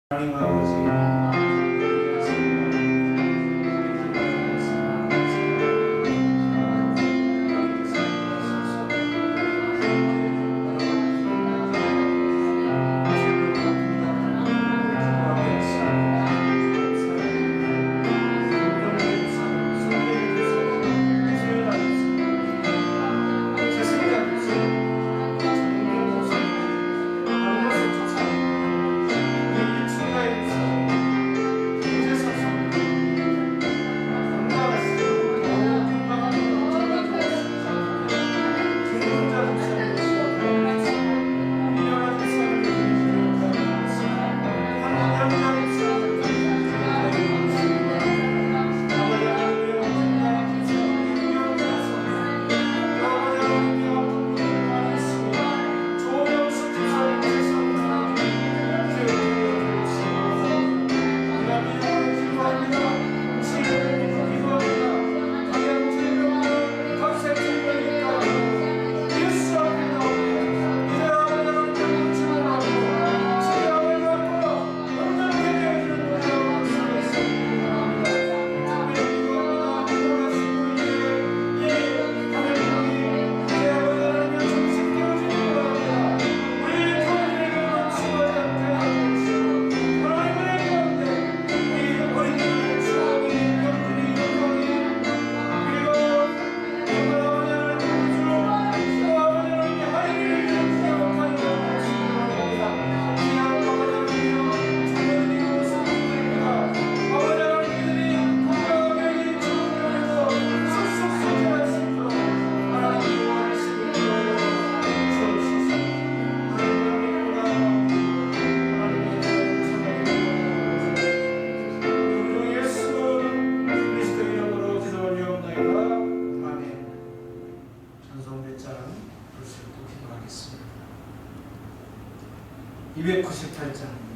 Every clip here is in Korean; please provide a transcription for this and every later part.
하나님 아버지 기도하겠습니다. 298장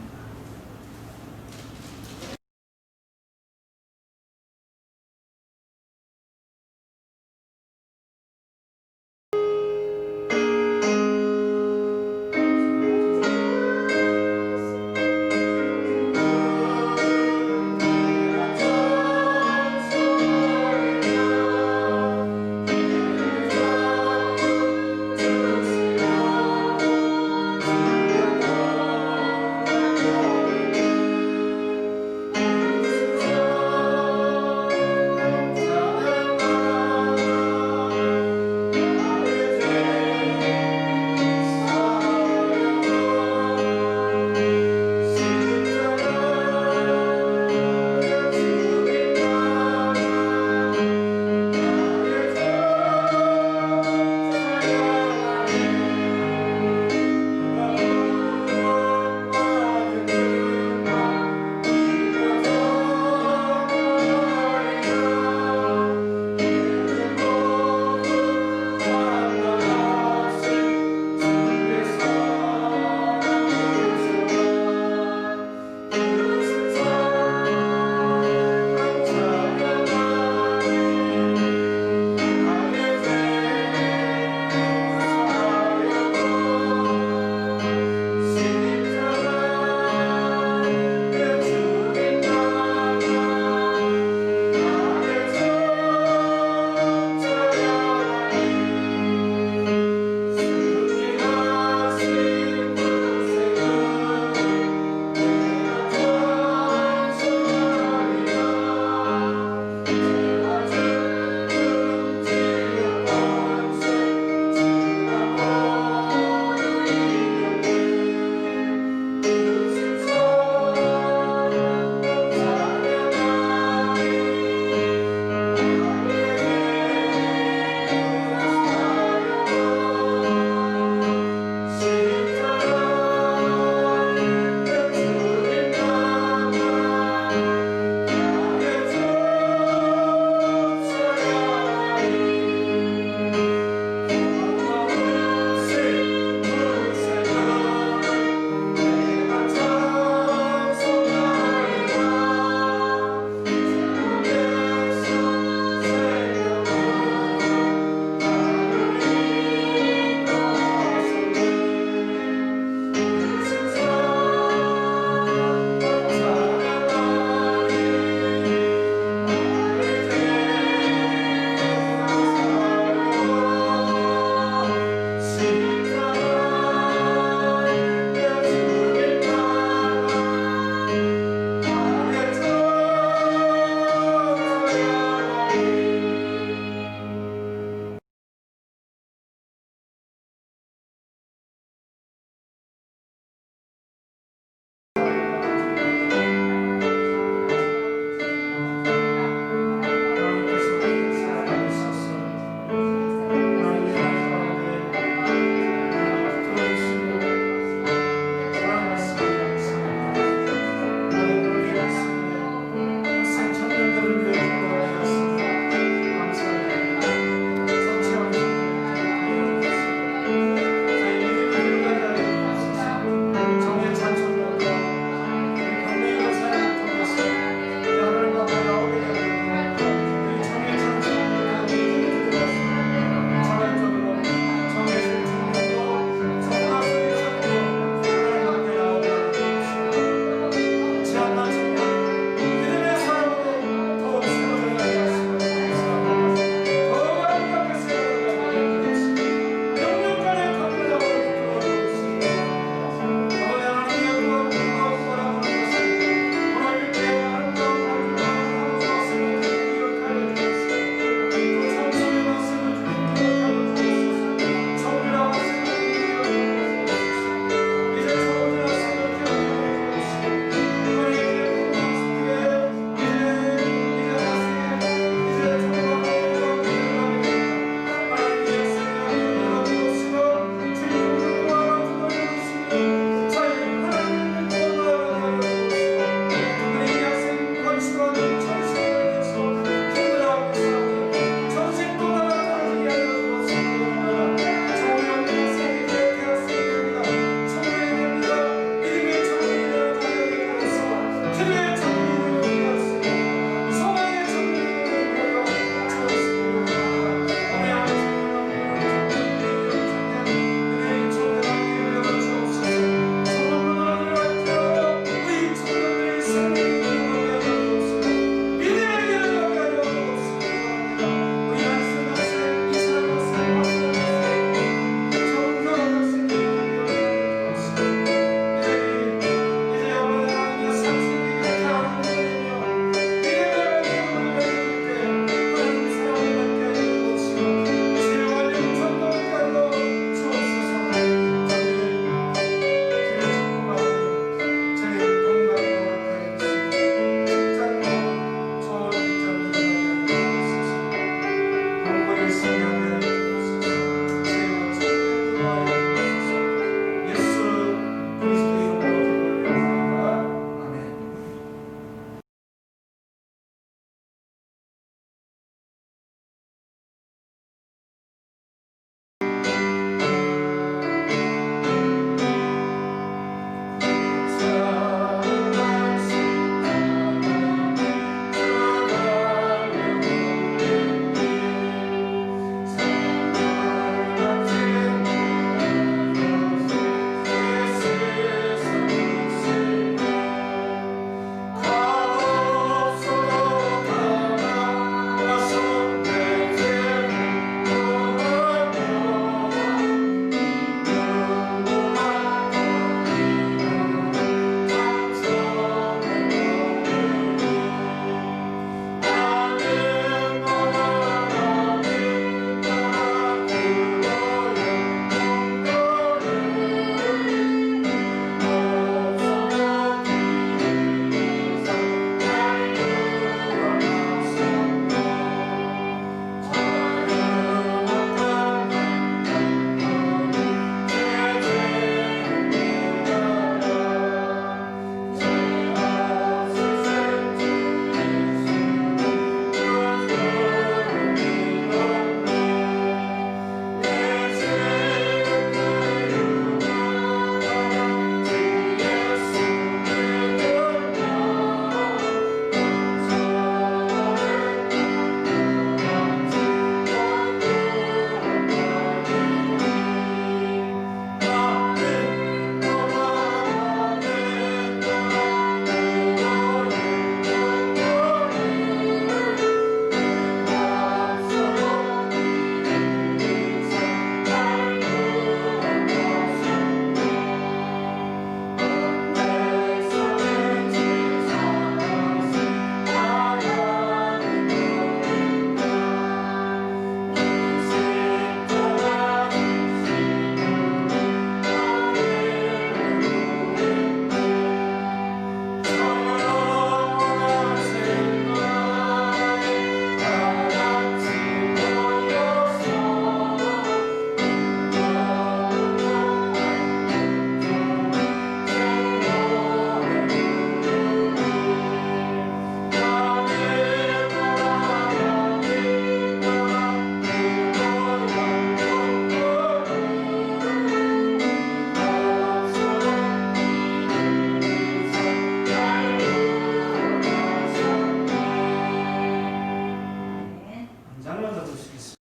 한번 더 드시겠습니다.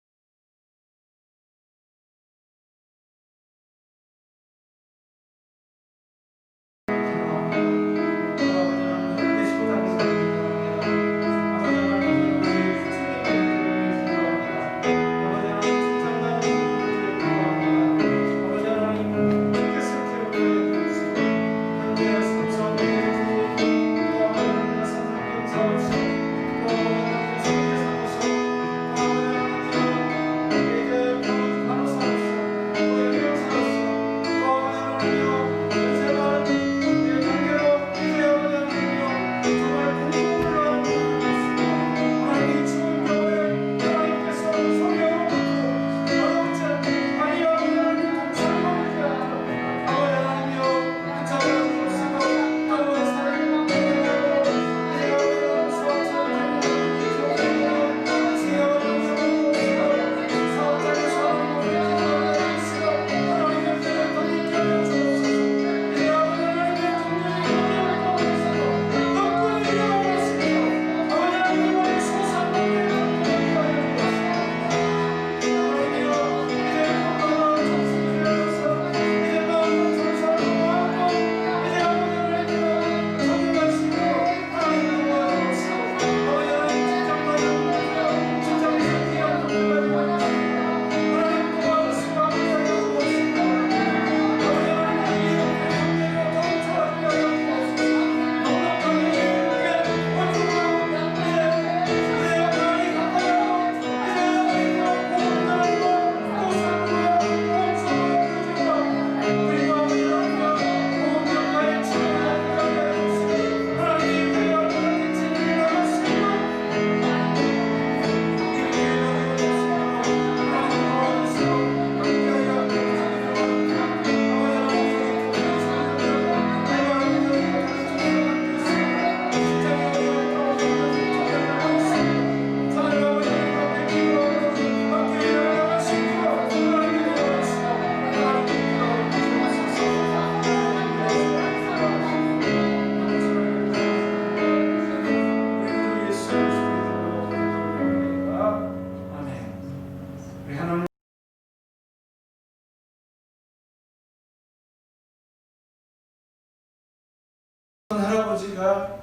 할아버지가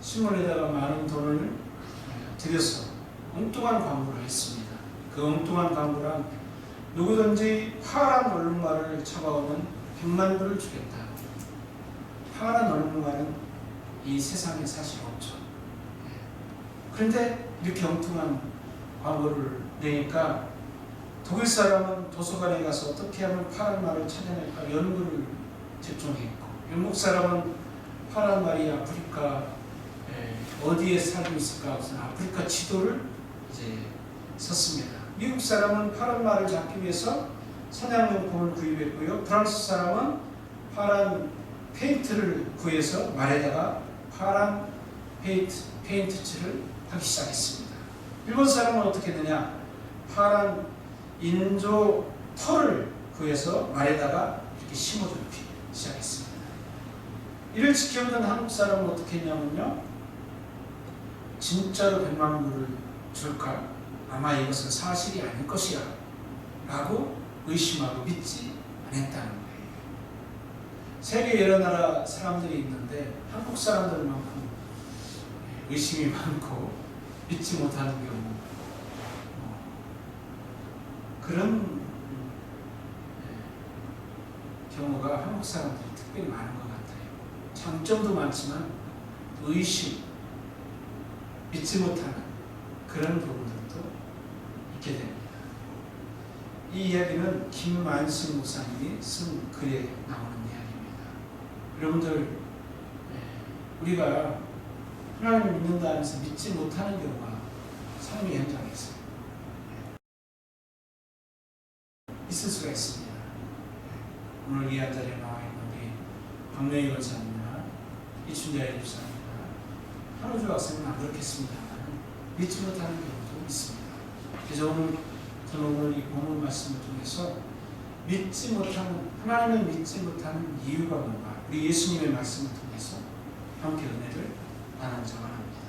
신문에다가 많은 돈을 들여서 엉뚱한 광고를 했습니다. 그 엉뚱한 광고란 누구든지 파란 얼룩말을 잡아오면 100만 불을 주겠다. 파란 얼룩말은 이 세상에 사실 없죠. 그런데 이렇게 엉뚱한 광고를 내니까 독일 사람은 도서관에 가서 어떻게 하면 파란 말을 찾아낼까 연구를 집중했고, 영국 사람은 파란 말이 아프리카 어디에 살고 있을까 해서 아프리카 지도를 이제 썼습니다. 미국 사람은 파란 말을 잡기 위해서 선양용품을 구입했고요. 프랑스 사람은 파란 페인트를 구해서 말에다가 파란 페인트 칠을 하기 시작했습니다. 일본 사람은 어떻게 했느냐? 파란 인조 털을 구해서 말에다가 이렇게 심어주기 시작했습니다. 이를 지켜보던 한국 사람은 어떻게 했냐면요, 진짜로 100만 불을 줄까? 아마 이것은 사실이 아닐 것이야 라고 의심하고 믿지 않았다는 거예요. 세계 여러 나라 사람들이 있는데 한국 사람들만큼 의심이 많고 믿지 못하는 경우, 그런 경우가 한국 사람들이 특별히 많은 것 같아요. 장점도 많지만 의심, 믿지 못하는 그런 부분들도 있게 됩니다. 이 이야기는 김만승 목사님이 쓴 글에 나오는 이야기입니다. 여러분들, 우리가 하나님을 믿는다 하면서 믿지 못하는 경우가 삶의 현장에 있어요. 있을 수가 있습니다. 오늘 이 자리에 나와 있는 우리 박명희 권사님이나 이춘자의 집사님이나 한우주 학생은 안 그렇겠습니다만 믿지 못하는 경우도 있습니다. 그래서 오늘 이 본문 말씀을 통해서 믿지 못하는, 하나님을 믿지 못하는 이유가 뭔가 우리 예수님의 말씀을 통해서 함께 은혜를 나누자고 합니다.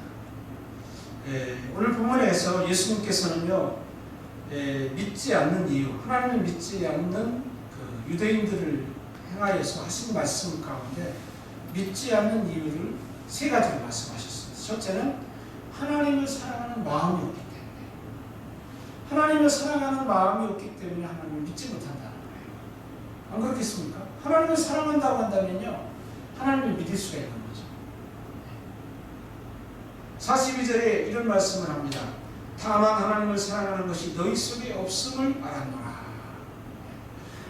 오늘 본문에서 예수님께서는요, 믿지 않는 이유, 하나님을 믿지 않는 그 유대인들을 행하여서 하신 말씀 가운데 믿지 않는 이유를 세 가지로 말씀하셨습니다. 첫째는 하나님을 사랑하는 마음이 없기 때문에, 하나님을 사랑하는 마음이 없기 때문에 하나님을 믿지 못한다는 거예요. 안 그렇겠습니까? 하나님을 사랑한다고 한다면요, 하나님을 믿을 수가 있는 거죠. 42절에 이런 말씀을 합니다. 다만 하나님을 사랑하는 것이 너희 속에 없음을 알았노라.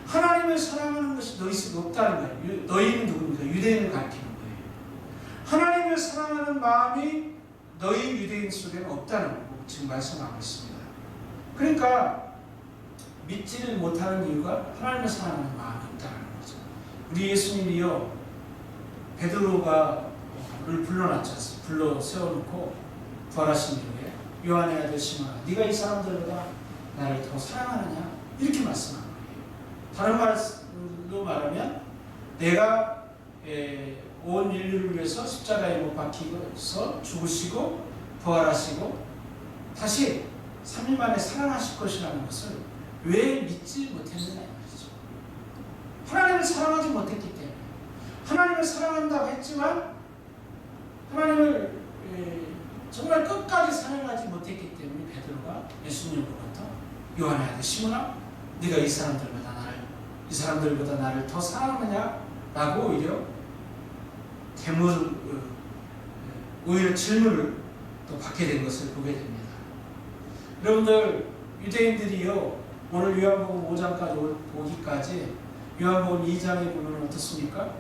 하나님을 사랑하는 것이 너희 속에 없다는 거예요. 너희는 누굽니까? 유대인을 가리키는 거예요. 하나님을 사랑하는 마음이 너희 유대인 속에는 없다는 거 지금 말씀하고 있습니다. 그러니까 믿지를 못하는 이유가 하나님을 사랑하는 마음이 없다는 거죠. 우리 예수님이요, 베드로가 를 불러놨지 않습니까? 불러 세워놓고 부활하신 이후에 요한의 아들 시몬아, 네가 이 사람들보다 나를 더 사랑하느냐? 이렇게 말씀한 거예요. 다른 말로 말하면 내가 온 인류를 위해서 십자가에 못 박히셔서 죽으시고 부활하시고 다시 3일 만에 살아나실 것이라는 것을 왜 믿지 못했느냐 말이죠. 하나님을 사랑하지 못했기 때문에. 하나님을 사랑한다고 했지만 하나님을 정말 끝까지 사랑하지 못했기 때문에 베드로가 예수님으로부터 요한의 아들 시몬아, 네가 이 사람들보다 나를 더 사랑하느냐? 라고 오히려 질문을 또 받게 된 것을 보게 됩니다. 여러분들, 유대인들이요, 오늘 요한복음 5장까지 오기까지 요한복음 2장에 보면 어떻습니까?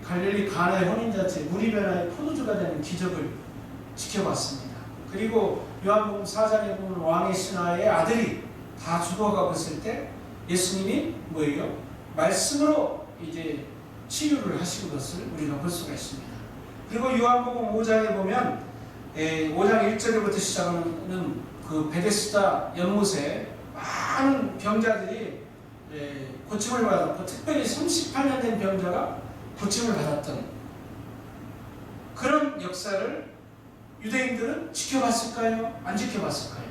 갈릴리 가나의 혼인잔치, 물이 변하여 포도주가 되는 기적을 지켜봤습니다. 그리고 요한복음 4장에 보면 왕의 신하의 아들이 다 죽어가고 있을 때 예수님이 뭐예요? 말씀으로 이제 치유를 하신 것을 우리가 볼 수가 있습니다. 그리고 요한복음 5장에 보면 5장 1절부터 시작하는 그 베데스다 연못에 많은 병자들이 고침을 받았고, 특별히 38년 된 병자가 고침을 받았던 그런 역사를 유대인들은 지켜봤을까요? 안 지켜봤을까요?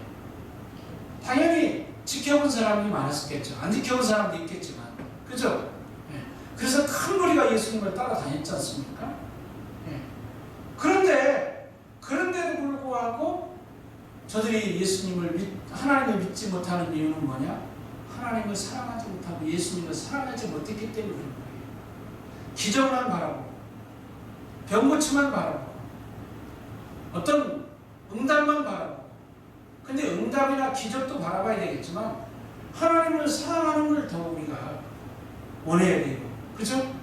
당연히 지켜본 사람이 많았겠죠. 안 지켜본 사람도 있겠지만, 그죠? 그래서 큰 무리가 예수님을 따라다녔지 않습니까? 그런데도 불구하고 저들이 하나님을 믿지 못하는 이유는 뭐냐? 하나님을 사랑하지 못하고 예수님을 사랑하지 못했기 때문에 그런 거예요. 기적만 바라고, 병고침만 바라고, 어떤 응답만 바라고. 근데 응답이나 기적도 바라봐야 되겠지만 하나님을 사랑하는 걸 더 우리가 원해야 되고, 그죠?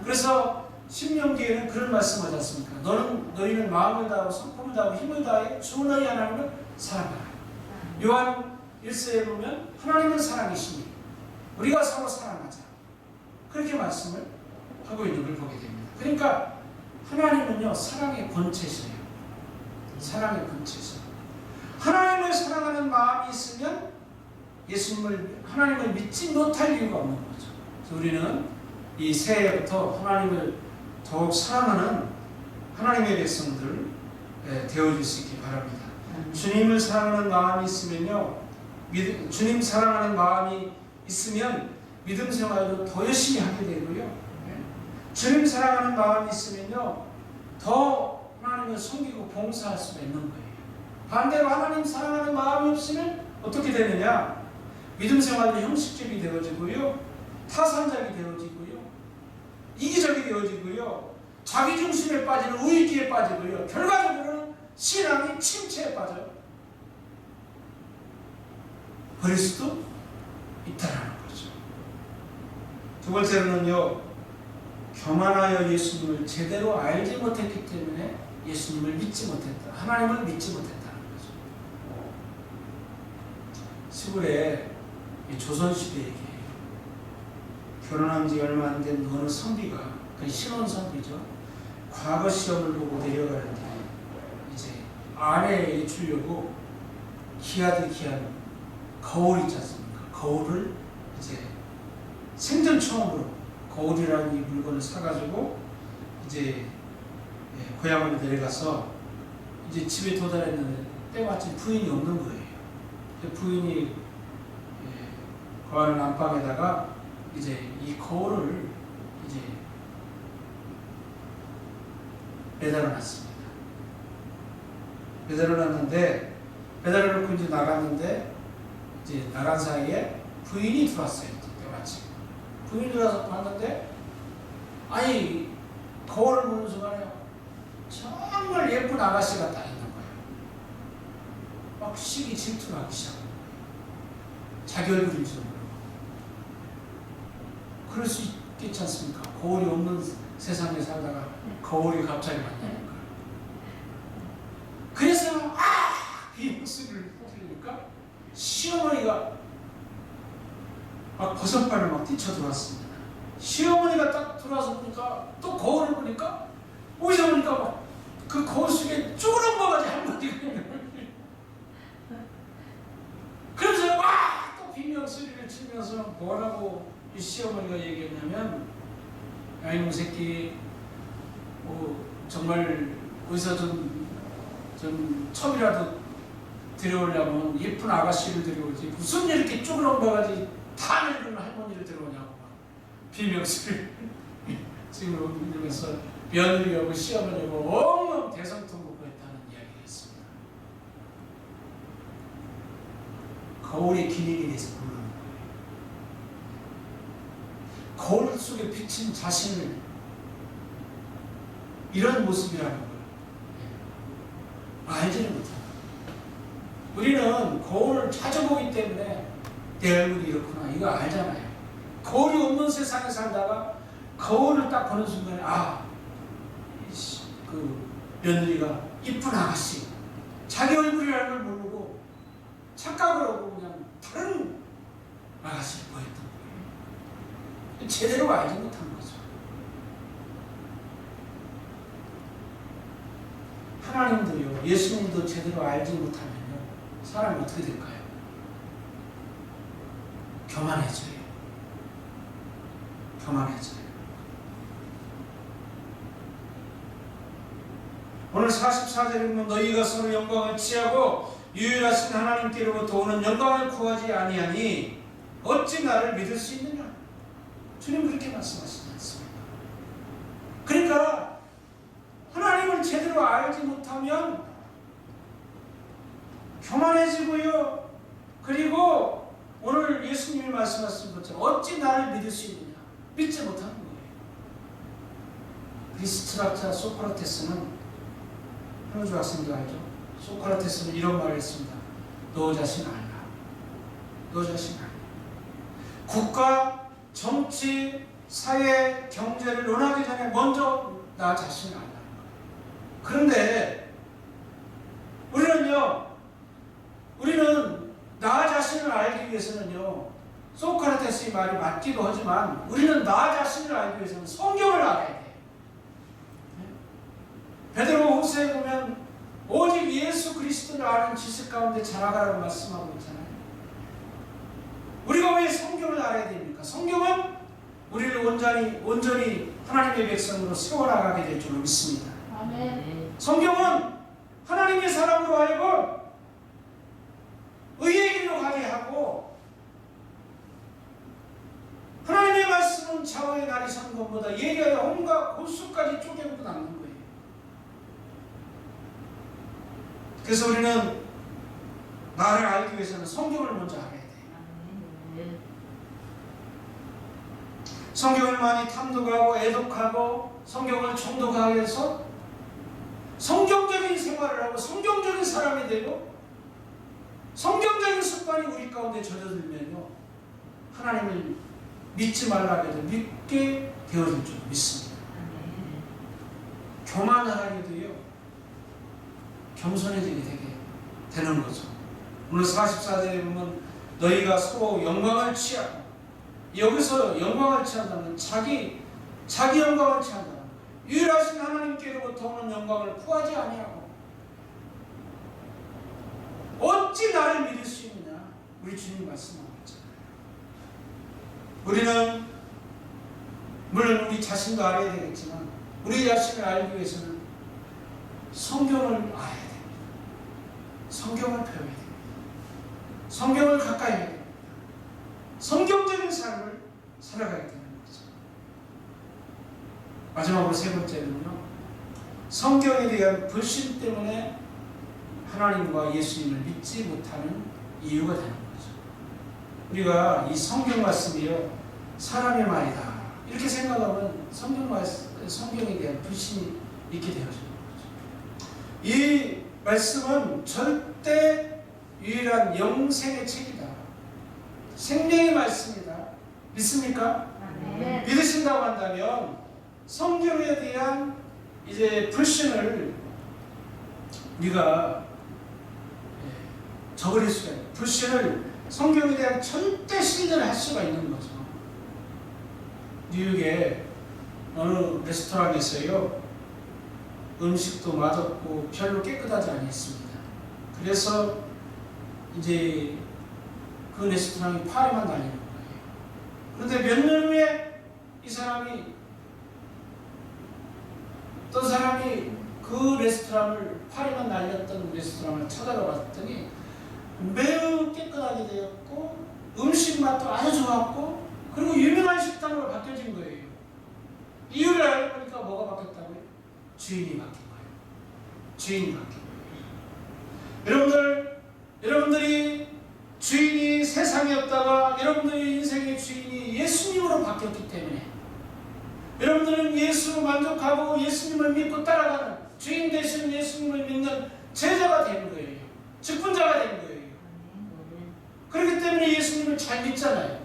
그래서 신명기에는 그런 말씀하지 않습니까? 너희는 마음을 다하고 성품을 다하고 힘을 다해 주 너희 하나님을 사랑하라. 요한 1서에 보면 하나님은 사랑이시니 우리가 서로 사랑하자, 그렇게 말씀을 하고 있는 걸 보게 됩니다. 그러니까 하나님은요, 사랑의 본체시에요. 사랑의 본체시에요. 하나님을 사랑하는 마음이 있으면 하나님을 믿지 못할 이유가 없는 거죠. 그래서 우리는 이 새해부터 하나님을 더욱 사랑하는 하나님의 백성들 되어줄 수 있기 바랍니다. 주님을 사랑하는 마음이 있으면요, 주님 사랑하는 마음이 있으면 믿음 생활도 더 열심히 하게 되고요, 주님 사랑하는 마음이 있으면요, 더 하나님을 섬기고 봉사할 수가 있는 거예요. 반대로 하나님 사랑하는 마음이 없으면 어떻게 되느냐? 믿음 생활도 형식적이 되어지고요, 타산적이 되어지고요, 이기적이 되어지고요, 자기 중심에 빠지는 우익기에 빠지고요, 결과적으로는 신앙이 침체에 빠져요. 버릴 수도 있다는 거죠. 두 번째로는요, 교만하여 예수님을 제대로 알지 못했기 때문에 예수님을 믿지 못했다. 하나님을 믿지 못했다는 거죠. 시골에 조선시대 얘기예요. 결혼한 지 얼마 안 된 어느 선비가, 그 신혼 선비죠, 과거 시험을 보고 내려가는데 이제 아내에게 주려고 귀한 거울 있지 않습니까? 거울을 이제 생전 처음으로 거울이라는 이 물건을 사가지고 이제 고향으로 내려가서 이제 집에 도달했는데 때마침 부인이 없는 거예요. 부인이 거하는 안방에다가 이제 이 거울을 이제 매달아 놨습니다. 매달아 놨는데 매달아 놓고 이제 나갔는데 이제 나간 사이에 부인이 들어왔어요. 때마침 부인이 들어와서 봤는데 아니 거울을 보는 순간에 정말 예쁜 아가씨가 딱 있는 거예요. 막 시기 질투를 하기 시작합니다. 자기 얼굴인 줄 모르고. 그럴 수 있겠지 않습니까? 거울이 없는 세상에 살다가 거울이 갑자기 만나는 거예요. 그래서 이 목소리를 들으니까 시어머니가 막 버선발을 막 뛰쳐들어왔습니다. 시어머니가 딱 들어와서 보니까 또 거울을 보니까 어디서 보니까 막 그 거울 속에 쪼그런 거가지 할머니가 있는 거예요. 그래서 또 비명 소리를 치면서 뭐라고 이 시어머니가 얘기했냐면 야 이놈 새끼 정말 어디서 좀 첩이라도 들여오려면 예쁜 아가씨를 들여오지 무슨 이렇게 쪼그런 거가지 다 늙은 할머니를 들여오냐고 막 비명소리를 지금 이러면서 며느리하고 시어머니하고 엉엉 대성통곡했다는 이야기를 했습니다. 거울의 기능에 대해서 모르는 거예요. 거울 속에 비친 자신을 이런 모습이라는 걸 알지를 못합니다. 우리는 거울을 자주 보기 때문에 내 얼굴이 이렇구나 이거 알잖아요. 거울이 없는 세상에 살다가 거울을 딱 보는 순간에 그 며느리가 이쁜 아가씨 자기 얼굴이라는 걸 모르고 착각을 하고 그냥 다른 아가씨를 보였던 거예요. 제대로 알지 못한 거죠. 하나님도요, 예수님도 제대로 알지 못하면요, 사람이 어떻게 될까요? 교만해져요. 교만해져요. 오늘 44절에 보면 너희가 서로 영광을 취하고 유일하신 하나님께로부터 오는 영광을 구하지 아니하니 어찌 나를 믿을 수 있느냐? 주님 그렇게 말씀하시지 않습니까? 그러니까 하나님을 제대로 알지 못하면 교만해지고요. 그리고 오늘 예수님이 말씀하신 것처럼 어찌 나를 믿을 수 있느냐? 믿지 못하는 거예요. 리스트라자 소크라테스는 현주 학생도 알죠? 소크라테스는 이런 말을 했습니다. 너 자신 알라. 너 자신 알라. 국가, 정치, 사회, 경제를 논하기 전에 먼저 나 자신을 알라. 그런데 우리는 나 자신을 알기 위해서는요, 소크라테스의 말이 맞기도 하지만 우리는 나 자신을 알기 위해서는 성경을 알아야 돼요. 베드로 후서에 보면 오직 예수 그리스도를 아는 지식 가운데 자라가라고 말씀하고 있잖아요. 우리가 왜 성경을 알아야 됩니까? 성경은 우리를 온전히 하나님의 백성으로 세워나가게 될 줄로 믿습니다. 아멘. 성경은 하나님의 사람으로 하여금 의의 길로 가게 하고 하나님의 말씀은 좌우의 날이 선 것보다 예리하여 온갖 골수까지 쪼개고 남는 거예요. 그래서 우리는 나를 알기 위해서는 성경을 먼저 알아야 돼요. 성경을 많이 탐독하고 애독하고 성경을 정독하게 해서 성경적인 생활을 하고 성경적인 사람이 되고 성경적인 습관이 우리 가운데 젖어들면요, 하나님을 믿지 말라고 해도 믿게 되어질 줄 믿습니다. 교만하게도요, 겸손해지게 되게 되는 거죠. 오늘 44절에 보면 너희가 서로 영광을 취하고, 여기서 영광을 취한다는 자기 영광을 취한다는 거예요. 유일하신 하나님께로부터 오는 영광을 구하지 아니하고 어찌 나를 믿을 수 있느냐? 우리 주님 말씀하고 있잖아요. 우리는 물론 우리 자신도 알아야 되겠지만 우리 자신을 알기 위해서는 성경을 알아야 돼요. 성경을 배워야 됩니다. 성경을 가까이 해야 됩니다. 성경적인 삶을 살아가야 되는 거죠. 마지막으로 세 번째는요, 성경에 대한 불신 때문에 하나님과 예수님을 믿지 못하는 이유가 되는 거죠. 우리가 이 성경 말씀이요, 사람의 말이다 이렇게 생각하면 성경에 대한 불신이 있게 되어지는 거죠. 이 말씀은 절대 유일한 영생의 책이다. 생명의 말씀이다. 믿습니까? 네. 믿으신다고 한다면 성경에 대한 이제 불신을 우리가 저버릴 수가 있어요. 불신을 성경에 대한 절대 신뢰를 할 수가 있는 거죠. 뉴욕에 어느 레스토랑에서요, 음식도 맛없고 별로 깨끗하지 않았습니다. 그래서 이제 그 레스토랑이 파리만 날리는 거예요. 그런데 몇 년 후에 이 사람이, 어떤 사람이 그 레스토랑을, 파리만 날렸던 레스토랑을 찾아가 봤더니 매우 깨끗하게 되었고 음식 맛도 아주 좋았고 그리고 유명한 식당으로 바뀌어진 거예요. 이유를 알고 보니까 뭐가 바뀌었다고요? 주인이 바뀐 거예요. 주인이 바뀐 거예요. 여러분들이 주인이 세상이었다가 여러분들의 인생의 주인이 예수님으로 바뀌었기 때문에 여러분들은 예수로 만족하고 예수님을 믿고 따라가는, 주인 되시는 예수님을 믿는 제자가 된 거예요. 직분자가 된 거예요. 그렇기 때문에 예수님을 잘 믿잖아요.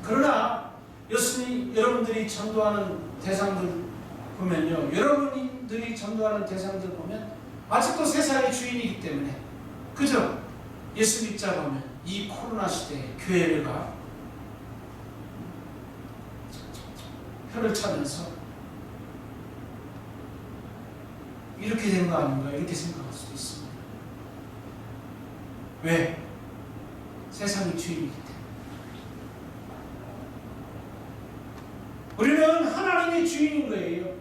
그러나 여러분들이 전도하는 대상들 보면요, 여러분들이 전도하는 대상들 보면 아직도 세상의 주인이기 때문에, 그죠? 예수 믿자고 하면 이 코로나 시대에 교회가 혀를 차면서 이렇게 된 거 아닌가 이렇게 생각할 수도 있습니다. 왜? 세상의 주인이기 때문에. 우리는 하나님이 주인인 거예요.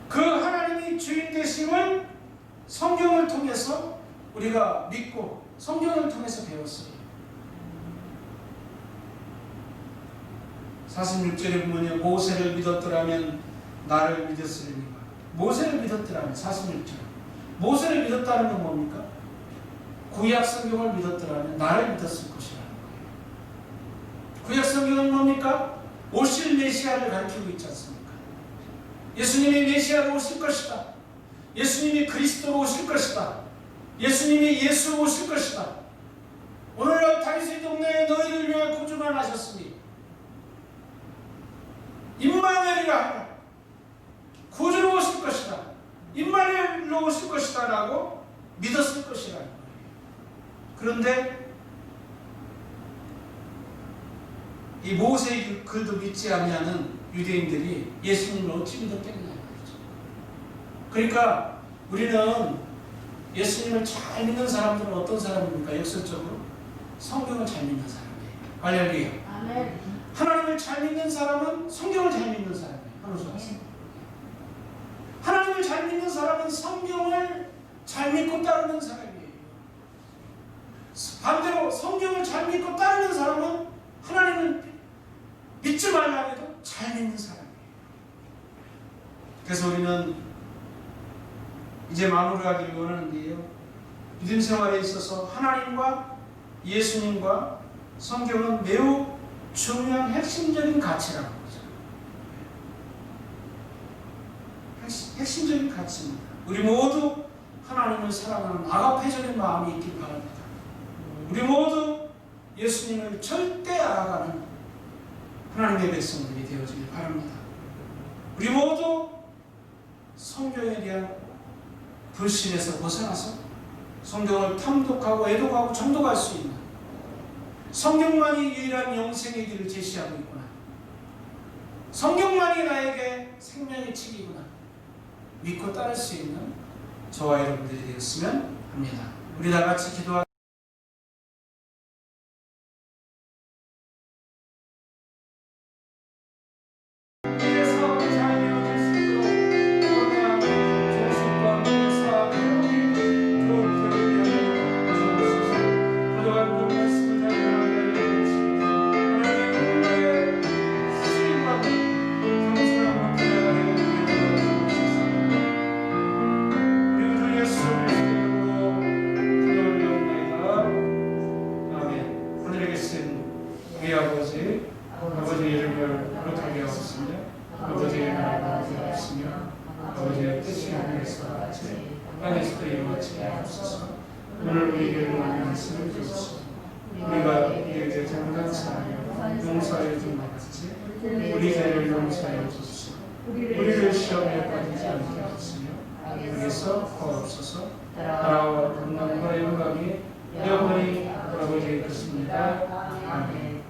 그 하나님이 주인 되심을 성경을 통해서 우리가 믿고 성경을 통해서 배웠어요. 46절에 보면 모세를 믿었더라면 나를 믿었으리니까. 모세를 믿었더라면, 46절. 모세를 믿었다는 건 뭡니까? 구약 성경을 믿었더라면 나를 믿었을 것이라는 거예요. 구약 성경은 뭡니까? 오실 메시아를 가르치고 있지 않습니까? 예수님이 메시아로 오실 것이다. 예수님이 그리스도로 오실 것이다. 예수님이 예수로 오실 것이다. 오늘날 다윗의 동네에 너희를 위해 구주가 나셨으니 임마누엘이라 하라. 구주로 오실 것이다. 임마누엘로 오실 것이다 라고 믿었을 것이라는 거예요. 그런데 이 모세의 글도 믿지 않냐는 유대인들이 예수님을 어찌 믿었겠느냐 말이죠. 그러니까 우리는 예수님을 잘 믿는 사람들은 어떤 사람입니까? 역설적으로 성경을 잘 믿는 사람이에요. 할렐루야. 아멘. 하나님을 잘 믿는 사람은 성경을 잘 믿는 사람이에요. 하나님을 잘 믿는 사람은 성경을 잘 믿고 따르는 사람이에요. 반대로 성경을 잘 믿고 따르는 사람은 하나님을 믿지 말라 해도 잘 믿는 사람이에요. 그래서 우리는 이제 마무리하기를 원하는데요, 믿음 생활에 있어서 하나님과 예수님과 성경은 매우 중요한 핵심적인 가치라는 거죠. 핵심적인 가치입니다. 우리 모두 하나님을 사랑하는 아가페적인 마음이 있길 바랍니다. 우리 모두 예수님을 절대 알아가는 하나님의 백성들이 되어지길 바랍니다. 우리 모두 성경에 대한 불신에서 벗어나서 성경을 탐독하고 애독하고 정독할 수 있는, 성경만이 유일한 영생의 길을 제시하고 있구나, 성경만이 나에게 생명의 책이구나 믿고 따를 수 있는 저와 여러분들이 되었으면 합니다. 우리 다 같이 기도하겠습니다. 잘 되어질 수 있도록 건강하고 좋은 습관, 사업을 것을 주옵소서. 우리가 우리에게 잘못한 사람이여 용서하여 준 것 같이 우리 죄를 용서하여 주옵소서. 우리를 시험에 빠지지 않게 하시며 악에서 구하옵소서. 나라와 권능과 영광이 영원히 아버지의 것입니다. 아멘.